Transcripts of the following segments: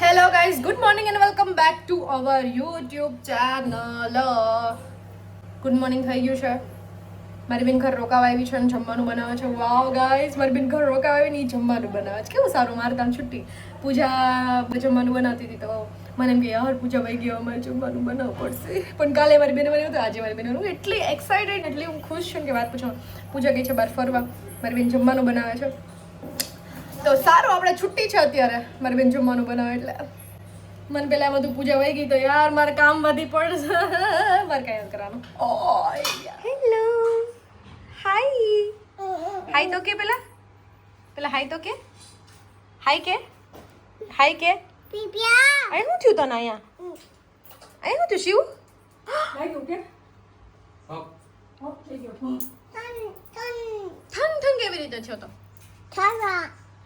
Hello guys, good morning and welcome back to our YouTube channel. Good morning થઈ ગયું છે. મારી બેન ઘર રોકાવા આવી છે અને જમવાનું બનાવે છે. વાવ ગાઈઝ, મારી બેન ઘર રોકાવા આવી ને જમવાનું બનાવે છે. કેવું સારું, મારે ત્યાં છુટ્ટી. પૂજા જમવાનું બનાવતી હતી તો મને એમ કે યાર પૂજા વહી ગયો, અમારે જમવાનું બનાવવું પડશે. પણ કાલે મારી બેને બનાવ્યું હતું, આજે મારી બેન. હું એટલી એક્સાઇટેડ, એટલી હું ખુશ છું કે વાત પૂછો. પૂજા ગઈ છે બહાર ફરવા, મારી બેન જમવાનું બનાવે છે. તો સારું, આપણે છુટ્ટી છે અત્યારે. મારી બેન જમવાનું બનાવે એટલે મને પેલા બધું પૂજા વહી ગઈ તો યાર મારે કામ વધી પડશે. મારે કઈ કરવાનું. હેલો, હાય હાય તો કે પેલા હાય તો કે હાય કે હાય કે અહીં શું થયું તને? અહીંયા શું થયું શિવ? થન થન કેવી રીતે થયો તો?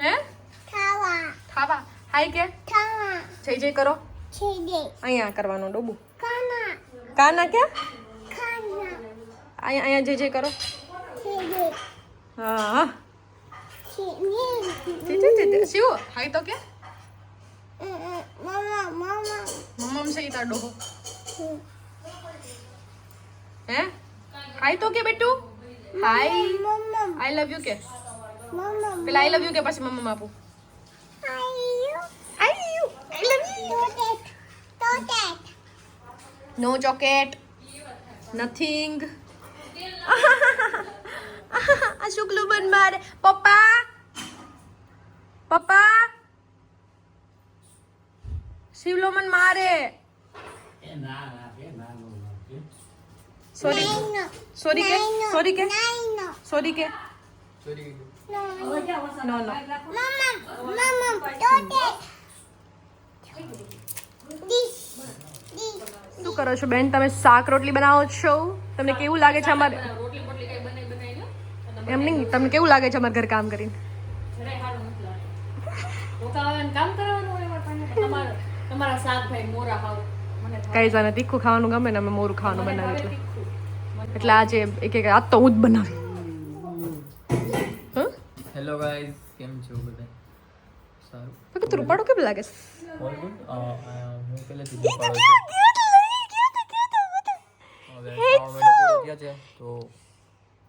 હે ખાવા હાય કે જય જય કરો. અહીંયા કરવાનું ડોબુ. કાના ક્યાં? અહીંયા જય જય કરો. હા શિવ હાય તો કે મમ્મા છે તાર ડોહો. હે હાય તો કે બેટુ હાય આઈ લવ યુ કે પેલા આઈ લવ યુ કે પછી મમ્મા આપું. નો ચોકેટ નથિંગ. આ શુક્લું બન મારે. પપ્પા પપ્પા શિવલો મન મારે. સોરી સોરી કે સોરી કે સોરી કે નો નો. શું કરો છો બેન? તમે શાક રોટલી બનાવો છો? તમને કેવું લાગે છે અમારે? એમ નહીં, તમને કેવું લાગે છે અમારે ઘર કામ કરીને? કઈ જાને તીખું ખાવાનું ગમે ને અમે મોરું ખાવાનું બનાવ્યું એટલે આજે એક આજ તો હું જ બનાવી. હેલો ગાઈઝ, કેમ છો બધા? સારું. તો તું રૂપાડો કેમ લાગે છે? All good. હું પહેલેથી જ તો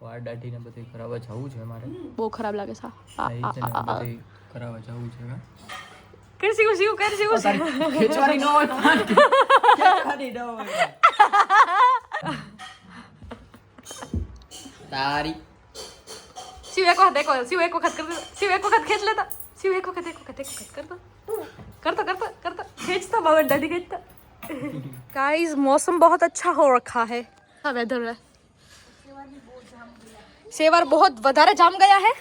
વાળ દાઢીને બધું કરાવવા જવું છે મારે. બહુ ખરાબ લાગે છે. બધું કરાવવા જવું છે. કરસી ઉસી કરસી ઉસી ખેચવાની ન હોય ખેચવાની ન હોય તારી શિવ એક વખત કર દે. શિવ એક વખત ખેંચ લેતા. શિવ એક વખત करता खींचता बाबा दादी खींचता. गाइस मौसम बहुत अच्छा हो रखा है. हाँ वेदर है. सेवर बहुत વધારે जाम गया है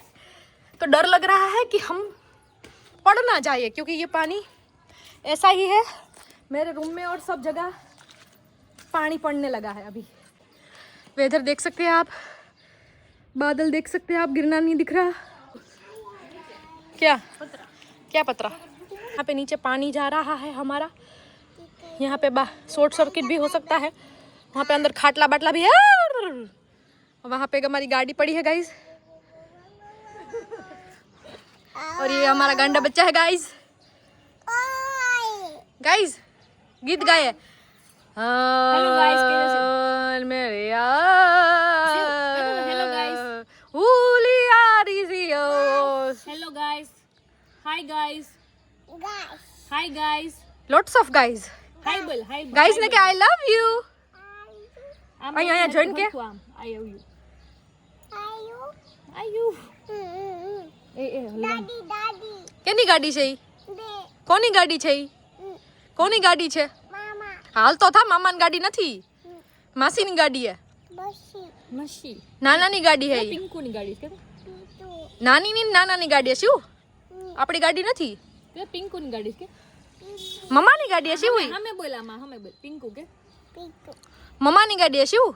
तो डर लग रहा है कि हम पड़ ना जाए क्योंकि ये पानी ऐसा ही है. मेरे रूम में और सब जगह पानी पड़ने लगा है. अभी वेदर देख सकते हैं आप, बादल देख सकते हैं आप, गिरना नहीं दिख रहा. क्या क्या पतरा? यहाँ पे नीचे पानी जा रहा है हमारा. यहाँ पे शॉर्ट सर्किट भी हो सकता है. वहाँ पे अंदर खाटला बाटला भी है. वहाँ पे हमारी गाड़ी पड़ी है गाइस. और ये हमारा गांडा बच्चा है गाइस. गाइस गीत गाए. हेलो गाइस, मेरे यार. Hello guys. Hello guys. Hi guys. Hi guys. Lots of guys. Hi Bill. Hi. Guys ने क्या I love you. અહીંયા જોઈન કે I love you. Are you? કેની ગાડી છે ઈ? કોની ગાડી છે ઈ? કોની ગાડી છે? હાલ તો થા, મામાની ગાડી નથી, માસીની ગાડી હે. મશી. નાનાની ગાડી હે ઈ. પિંકુની ગાડી છે. નાનાની ગાડી હે શું? આપણી ગાડી નથી. તે પિંકુની ગાડી છે. મમ્માની ગાડી હે શું? હમે બોલામાં હમે બોલ પિંકુ કે મમ્માની ગાડી હે શું?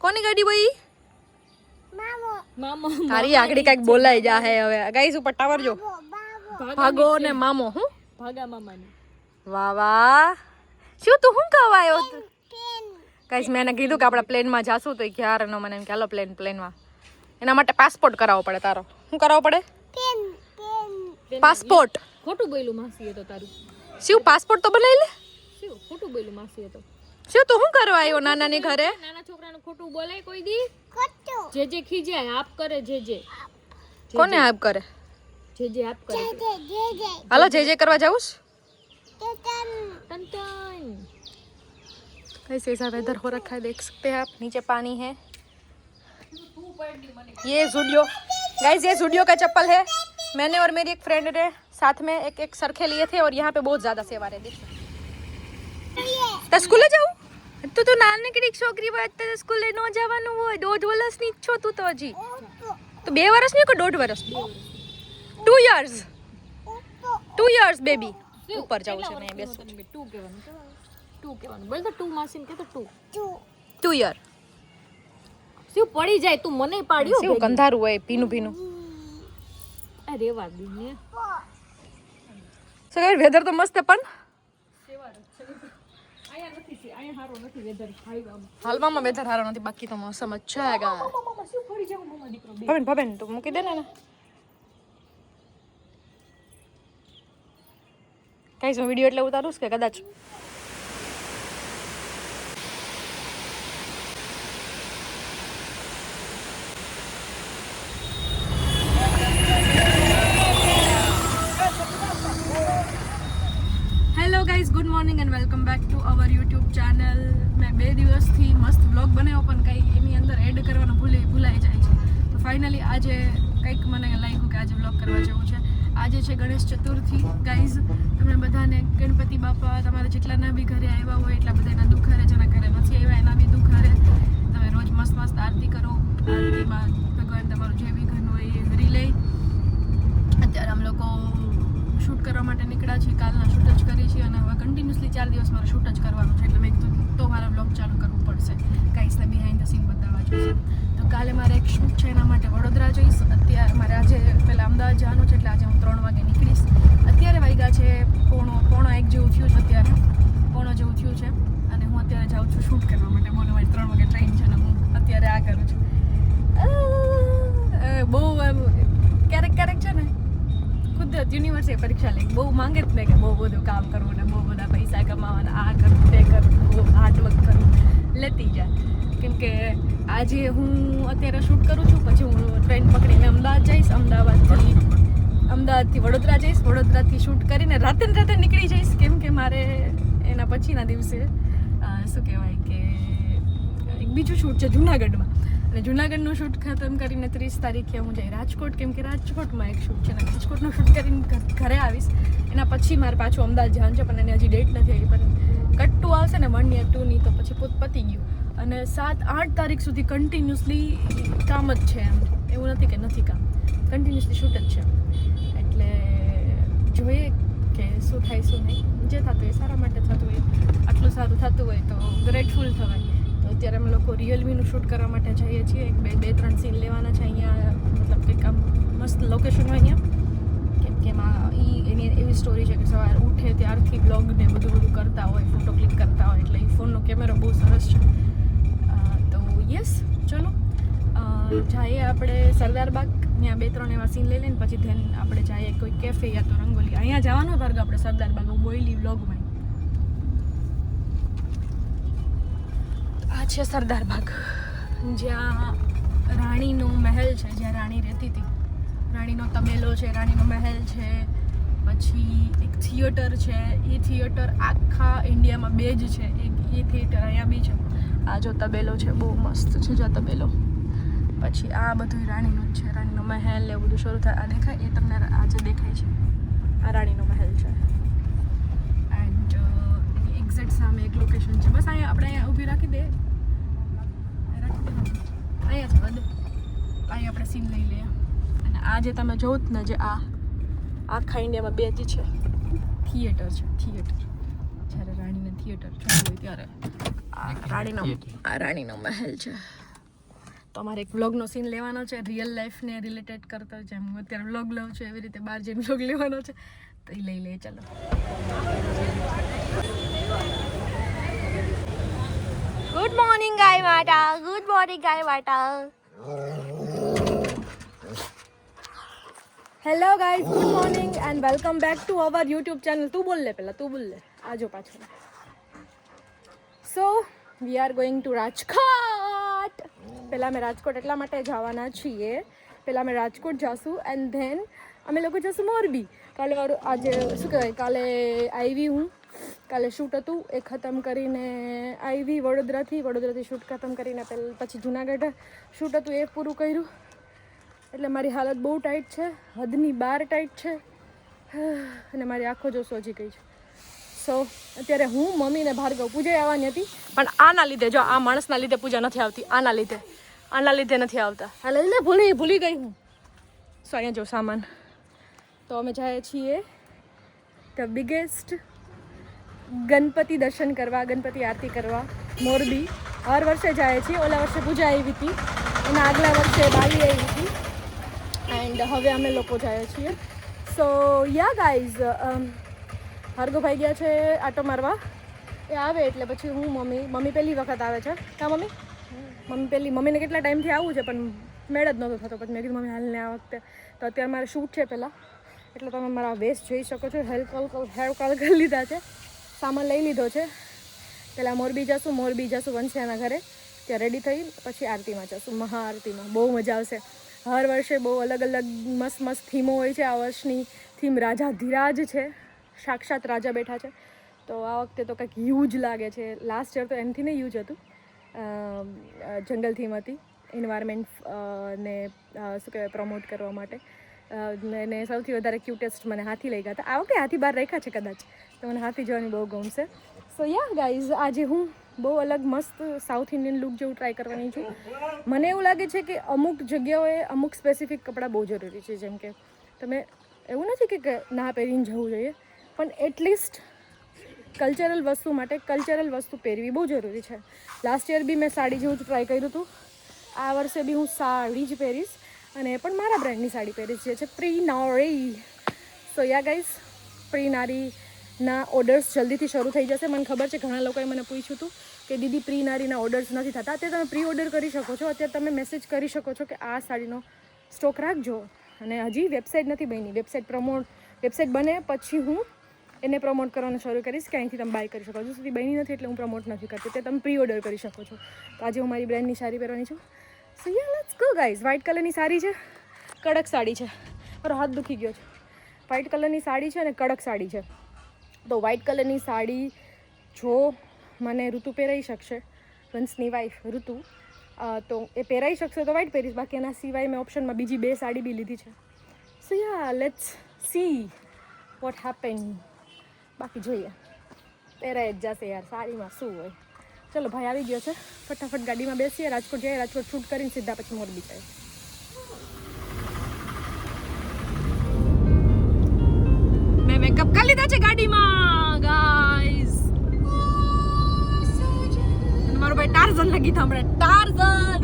કોની ગાડી ભાઈ? મામો. તારી આગળ કઈક બોલાઈ જા હે હવે. ગાઈસ ઉપર ટાવર જો. ભાગો ને મામો. હું ભાગા મામાની. વાહ વાહ. શું તું હું કહવા આવ્યો? ગાઈસ મેં એને કીધું કે આપણે પ્લેનમાં જાશું તો યાર એનો મને એમ કે હાલો પ્લેનમાં. એના માટે પાસપોર્ટ કરાવવો પડે તારો. શું કરાવવો પડે? પાસપોર્ટ. ખોટું બોલ્યું માસી એ તો તારું. શિવ પાસપોર્ટ તો બનાવી લે. શું ખોટું બોલ્યું માસી એ તો. શિવ તું શું કરવા આવ્યો નાનાની ઘરે? નાના છોકરાનું ખોટું બોલાય કોઈ દી? જે ખીજાય આપ કરે જે. કોને આપ કરે? જે આપ કરે. હાલો જે કરવા જાઉં टन टन. कैसे ऐसा वेदर हो रखा है देख सकते हैं आप, नीचे पानी है। ये जूडियो गाइस, ये जूडियो का चप्पल है। मैंने और मेरी एक फ्रेंड ने साथ में एक सरखे लिए थे और यहाँ पे बहुत ज्यादा सेवा रहती है। स्कूल जाऊँ तो નાનકડી છોકરી વાત સ્કૂલે નો જવાનું હોય, 1.5 વર્ષની જ છો તું તો હજી. તો 2 વર્ષની કે 1.5 વર્ષ? 2 years. 2 years baby. ઉપર જાવું છે ને બેસું. 2 કહેવાનું. 2 કહેવાનું. બોલ તો 2 માસીને કે તો 2. 2 year. શું પડી જાય તું મને પાડ્યો? શું ગંધારું હોય ભીનું. અરે વાહ દી ને. સો ગાઈસ વેધર તો મસ્ત પણ હાલમાં વેધર સારો નથી, બાકી તો મોસમ અચ્છા હે ગા. ભબેન તું મૂકી દે ને. ગાઈસ હું વિડિયો એટલે ઉતારું કે કદાચ hello guys, good morning and welcome back to our YouTube channel. મેં 2 દિવસથી મસ્ત વ્લોગ બનાવ્યો પણ કંઈ એની અંદર એડ કરવાનું ભૂલાઈ જાય છે. તો ફાઇનલી આજે કંઈક મને લાગ્યું કે આજે વ્લોગ કરવા જેવું છે. આજે છે ગણેશ ચતુર્થી ગાઈઝ. તમને બધાને ગણપતિ બાપા તમારા જેટલાના બી ઘરે આવ્યા હોય એટલા બધા એના દુઃખ હરે, જેના ઘરે નથી આવ્યા એના બી દુઃખ હરે. તમે રોજ મસ્ત આરતી કરો. આરતીમાં ભગવાન તમારું જે બી ઘરનું હોય એ હરી લે. અત્યારે આમ લોકો શૂટ કરવા માટે નીકળ્યા છીએ. કાલના શૂટ જ કરી છીએ અને હવે કન્ટિન્યુઅસલી 4 દિવસ મારે શૂટ જ કરવાનું છે. એટલે મેં કીધું તો મારે વ્લોગ ચાલુ કરવું પડશે, ગાઈસને બિહાઇન્ડ ધ સીન બતાવવા જોઈએ. તો કાલે મારે એક શૂટ છે, એના માટે વડોદરા જઈશ. અત્યારે મારે આજે પહેલાં અમદાવાદ જવાનું છે એટલે આજે હું 3 વાગે નીકળીશ. અત્યારે વાગ્યા છે પોણો 1 જેવું થયું છે. અત્યારે પોણો જેવું થયું છે અને હું અત્યારે જાઉં છું શૂટ કરવા માટે. બોલો મારી 3 વાગે ટ્રેન છે અને હું અત્યારે આ કરું છું. બહુ ક્યારેક છે ને કુદરત યુનિવર્સિટી પરીક્ષા લે બહુ માંગે જ ને કે બહુ બધું કામ કરવું ને બહુ બધા પૈસા કમાવાના, આ કરવું તે કરવું, બહુ હાર્ડવર્ક કરવું લેતી જાય. કેમ કે આજે હું અત્યારે શૂટ કરું છું, પછી હું ટ્રેન પકડીને અમદાવાદ જઈશ, અમદાવાદથી વડોદરા જઈશ, વડોદરાથી શૂટ કરીને રાતે નીકળી જઈશ. કેમ કે મારે એના પછીના દિવસે શું કહેવાય કે એક બીજું શૂટ છે જુનાગઢમાં. અને જુનાગઢનું શૂટ ખતમ કરીને 30 તારીખે હું જઈ રાજકોટ. કેમ કે રાજકોટમાં એક શૂટ છે ને રાજકોટનું શૂટ કરીને ઘરે આવીશ. એના પછી મારે પાછું અમદાવાદ જવાનું છે પણ એની હજી ડેટ નથી આવી. પણ કટ 2 આવશે ને 1 યા 2ની તો પછી પતી ગયું. અને 7-8 તારીખ સુધી કન્ટિન્યુઅસલી કામ જ છે. એમ એવું નથી કે નથી કામ, કન્ટિન્યુઅસલી શૂટ જ છે. એટલે જોઈએ કે શું થાય શું નહીં. જે થતું હોય સારા માટે થતું હોય. આટલું સારું થતું હોય તો ગ્રેટફુલ થવાય. તો અત્યારે અમે લોકો રિયલમીનું શૂટ કરવા માટે જઈએ છીએ. 2-3 સીન લેવાના છે અહીંયા. મતલબ કંઈક આમ મસ્ત લોકેશન હોય અહીંયા. કેમ કે એમાં એની એવી સ્ટોરી છે કે સવારે ઉઠે ત્યારથી બ્લોગ ને બધું કરતા હોય, ફોટો ક્લિક કરતા હોય. એટલે એ ફોનનો કેમેરો બહુ સરસ છે. તો યસ ચલો જઈએ આપણે સરદારબાગ. ત્યાં 2-3 એવા સીન લઈ લઈને પછી ધ્યાન આપણે જઈએ કોઈ કેફે યા તો રંગોલી. અહીંયા જવાનું ભાર્ગવ આપણે સરદારબાગ. હું બોયલી વ્લોગમાં. આ છે સરદારબાગ, જ્યાં રાણીનો મહેલ છે, જ્યાં રાણી રહેતી હતી. રાણીનો તબેલો છે, રાણીનો મહેલ છે. પછી એક થિયેટર છે. એ થિયેટર આખા ઇન્ડિયામાં 2 જ છે. એક એ થિયેટર અહીંયા બી છે. આ જો તબેલો છે બહુ મસ્ત છે જો તબેલો. પછી આ બધું રાણીનું જ છે. રાણીનો મહેલ ને બધું શરૂ થાય. આ દેખાય એ તમને આજે દેખાય છે. આ રાણીનો મહેલ છે. એન્ડ એની એક્ઝેક્ટ સામે એક લોકેશન છે. બસ અહીંયા આપણે અહીંયા ઊભી રાખી દે. અહીંયા છે બધે. અહીંયા આપણે સીન લઈ લઈએ. અને આ જે તમે જોવો જ ને જે આ આખા ઇન્ડિયામાં 2 જ છે થિયેટર છે. થિયેટર જ્યારે રાણીને થિયેટર જોવું હોય ત્યારે આ રાણીનો મહેલ છે. તો અમારે એક વ્લોગનો સીન લેવાનો છે રિયલ લાઈફને રિલેટેડ કરતો. જેમ હું અત્યારે વ્લોગ લઉં છું એવી રીતે બહાર જઈને વ્લોગ લેવાનો છે. તો એ લઈ લઈએ ચાલો. ગુડ મોર્નિંગ ગાય માતા. ગુડ મોર્નિંગ ગાય માતા. Hello guys, good morning and welcome back to our YouTube channel. તું બોલ લે પહેલાં, તું બોલ લે. આજો પાછળ. So we are going to Rajkot. પહેલાં અમે રાજકોટ એટલા માટે જવાના છીએ. પહેલાં અમે રાજકોટ જઈશું એન્ડ ધેન અમે લોકો જઈશું મોરબી. કાલે મારું આજે શું કહેવાય, કાલે આવી હું. કાલે શૂટ હતું એ ખતમ કરીને આવી વડોદરાથી શૂટ ખતમ કરીને પછી જુનાગઢ શૂટ હતું એ પૂરું કર્યું. એટલે મારી હાલત બહુ ટાઈટ છે, હદની બહાર ટાઈટ છે અને મારી આંખો જો સોજી ગઈ છે. સો અત્યારે હું, મમ્મી ને ભાર્ગવ પૂજા આવવાની હતી પણ આના લીધે, જો આ માણસના લીધે પૂજા નથી આવતી. આના લીધે નથી આવતા. હાલ ને ભૂલી ગઈ હું. સો અહીંયા જો સામાન. તો અમે જઈએ છીએ ધ બિગેસ્ટ ગણપતિ દર્શન કરવા, ગણપતિ આરતી કરવા મોરબી. હર વર્ષે જાય છીએ. ઓલા વર્ષે પૂજા આવી હતી, એના આગલા વર્ષે બાલી આવી હતી એન્ડ હવે અમે લોકો જઈએ છીએ. સો યા ગાઈઝ, ભાર્ગવભાઈ ગયા છે આટો મારવા. એ આવે એટલે પછી હું, મમ્મી પહેલી વખત આવે છે. હા મમ્મીને કેટલા ટાઈમથી આવવું છે પણ મેળ જ નહોતો થતો. પછી મેં કીધું મમ્મી હાલને આ વખતે. તો અત્યારે મારે શૂટ છે પહેલાં, એટલે તમે મારા વેસ્ટ જોઈ શકો છો. હેર કોલ કરી લીધા છે, સામાન લઈ લીધો છે. પહેલાં મોરબી જશું વંશિયાના ઘરે. ત્યાં રેડી થઈ પછી આરતીમાં જશું, મહાઆરતીમાં. બહુ મજા આવશે. હર વર્ષે બહુ અલગ મસ્ત થીમો હોય છે. આ વર્ષની થીમ રાજાધિરાજ છે, સાક્ષાત રાજા બેઠા છે. તો આ વખતે તો કંઈક યુજ લાગે છે. લાસ્ટ યર તો એમથી નહીં યુજ હતું, જંગલ થીમ હતી. એન્વાયરમેન્ટ ને શું કહેવાય, પ્રમોટ કરવા માટે. ને સૌથી વધારે ક્યુટેસ્ટ મને હાથી લઈ ગયા હતા. આ વખતે હાથી બહાર રાખ્યા છે કદાચ, તો મને હાથી જોવાની બહુ ગમશે. સો યા ગાઈઝ, આજે હું બહુ અલગ મસ્ત સાઉથ ઇન્ડિયન લુક જેવું ટ્રાય કરવાની છું. મને એવું લાગે છે કે અમુક જગ્યાઓએ અમુક સ્પેસિફિક કપડાં બહુ જરૂરી છે. જેમ કે તમે, એવું નથી કે ના પહેરીને જવું જોઈએ, પણ એટલીસ્ટ કલ્ચરલ વસ્તુ માટે કલ્ચરલ વસ્તુ પહેરવી બહુ જરૂરી છે. લાસ્ટ યર બી મેં સાડી જેવું જ ટ્રાય કર્યું હતું. આ વર્ષે બી હું સાડી જ પહેરીશ, અને એ પણ મારા બ્રાન્ડની સાડી પહેરીશ, જે છે પ્રી નારી. સો યા ગાઈઝ, પ્રી નારીના ઓર્ડર્સ જલ્દીથી શરૂ થઈ જશે. મને ખબર છે ઘણા લોકોએ મને પૂછ્યું હતું કે દીદી પ્રી નારીના ઓર્ડર્સ નથી થતા. અત્યારે તમે પ્રી ઓર્ડર કરી શકો છો. અત્યારે તમે મેસેજ કરી શકો છો કે આ સાડીનો સ્ટોક રાખજો. અને હજી વેબસાઇટ નથી બની. વેબસાઇટ બને પછી હું એને પ્રમોટ કરવાનું શરૂ કરીશ કે અહીંથી તમે બાય કરી શકો. હજુ સુધી બની નથી એટલે હું પ્રમોટ નથી કરતી. તે તમે પ્રી ઓર્ડર કરી શકો છો. તો આજે હું મારી બ્રાન્ડની સાડી પહેરવાની છું. સો યા લેટ્સ ગો ગાઈઝ. વ્હાઇટ કલરની સાડી છે, કડક સાડી છે. મારો હાથ દુખી ગયો છે. વ્હાઇટ કલરની સાડી છે અને કડક સાડી છે. તો વ્હાઇટ કલરની સાડી જો મને ઋતુ પહેરાઈ શકશે, વંશની વાઈફ ઋતુ, તો એ પહેરાઈ શકશે તો વ્હાઇટ પહેરીશ. બાકી એના સિવાય મેં ઓપ્શનમાં બીજી 2 સાડી બી લીધી છે. સો યા લેટ્સ સી વોટ હેપન. બાકી જોઈએ, પહેરાઈ જ જશે યાર, સાડીમાં શું હોય. ચલો ભાઈ આવી ગયો છે, ફટાફટ ગાડીમાં બેસીએ, રાજકોટ જઈએ. રાજકોટ શૂટ કરીને સીધા પછી મોરબી જાય. મેં મેકઅપ કરી લીધા છે ગાડીમાં ગાઈઝ. મારો ભાઈ ટાર્ઝન ના ગીત હમણાં, ટાર્ઝન.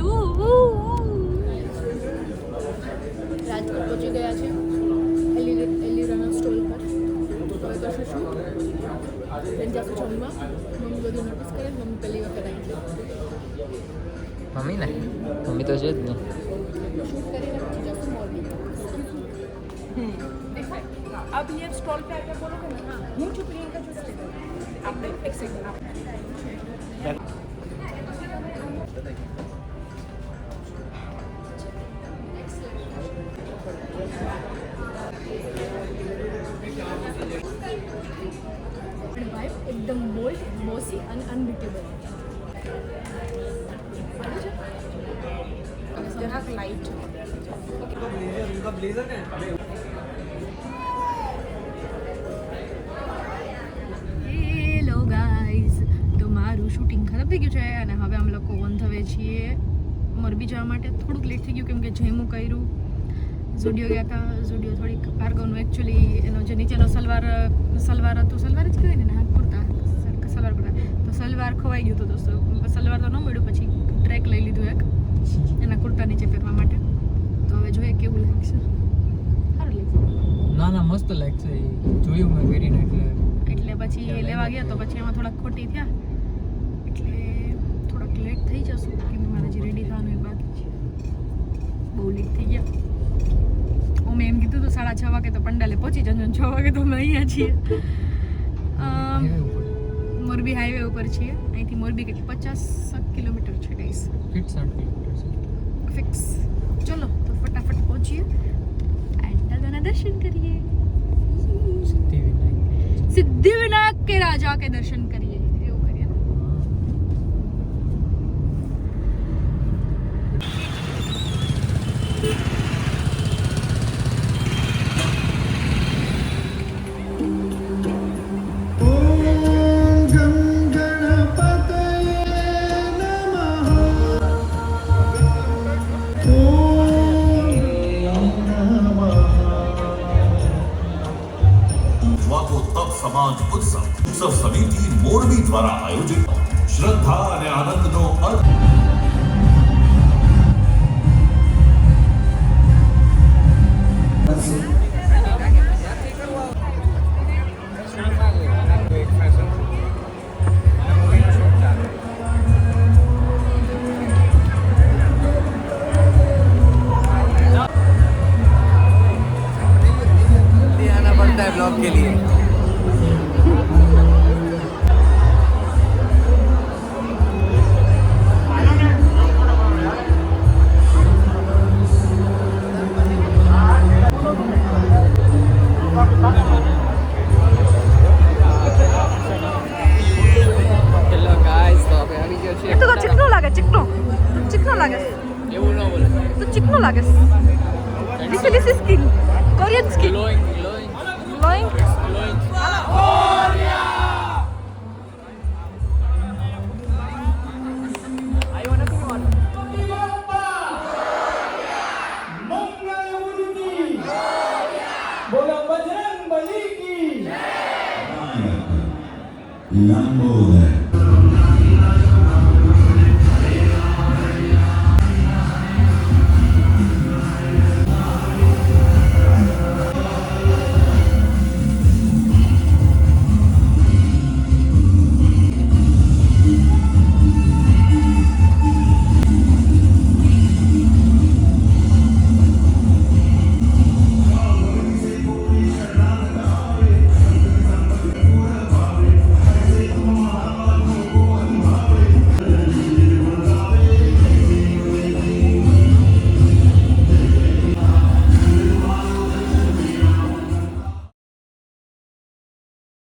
રાજકોટ પહોંચી ગયા છે એલિરાના સ્ટોલ પર. હવે કરશું શું, જશું જમવા. મમ્મી બધું નોટિસ કરે. મમ્મી પહેલી વખત આવી છે. મમ્મી તો છે જ ને. शूट કરીને પછી જશું મોરબી. अब ये स्टॉल पे आकर बोलोगे ना, हाँ હું છું પ્રિયંકા જોશી. આપણે એક સેકન્ડ एकदम बोल्ड, बोसी અને અનબીટેબલ. જરાક લાઇટ. હેલો ગાઈઝ, તો મારું શૂટિંગ ખતમ થઈ ગયું છે અને હવે અમે લોકો ઓન ધ વે છીએ મોરબી જવા માટે. થોડુંક લેટ થઈ ગયું કેમ કે જેમું કર્યું, ઝુડિયો ગયા હતા. ઝુડિયો થોડીક ભાર્ગવનું એકચ્યુઅલી એનો જે નીચેનો સલવાર હતું, સલવાર જ કહેવાય ને, હાથ કુર્તા, સલવાર કુર્તા, તો સલવાર ખોવાઈ ગયું હતું દોસ્તો. સલવાર તો ન મળ્યું, પછી ટ્રેક લઈ લીધું એક એના કુર્તા નીચે પહેરવા માટે. તો હવે જોઈએ કેવું લાગશે. સારું લાગશે. ના મસ્ત લાગશે. જોયું મેં પહેરીને એટલે પછી લેવા ગયા તો પછી એમાં થોડાક ખોટી થયા, એટલે થોડાક લેટ થઈ જશું કેમ કે મારે જે રેડી થવાનું એ બાકી છે. બહુ લેટ થઈ ગયા. મેં એમ કીધું હતું 6:30 વાગે તો પંડાલે પહોંચી જજો. 6 વાગે તો અમે અહીંયા છીએ. મોરબી હાઈવે ઉપર છીએ. અહીંથી મોરબી કંઈક 50 કિલોમીટર છે ગાઈસ. ફિક્સ. ચલો તો ફટાફટ પહોંચીએ એન્ડ દાદાના દર્શન કરીએ. સિદ્ધિવિનાયક કે રાજા કે દર્શન કરીએ. એવું કરીએ ને. समाज उत्सव समिति मोरबी द्वारा आयोजित श्रद्धा અને આનંદનો અર્થ ब्लॉग के लिए ચીકણો લાગે. ચીકણો લાગે. એવું ન બોલે તો ચીકણો લાગે. This is skin. Korean skin. glowing Glowing. Lambo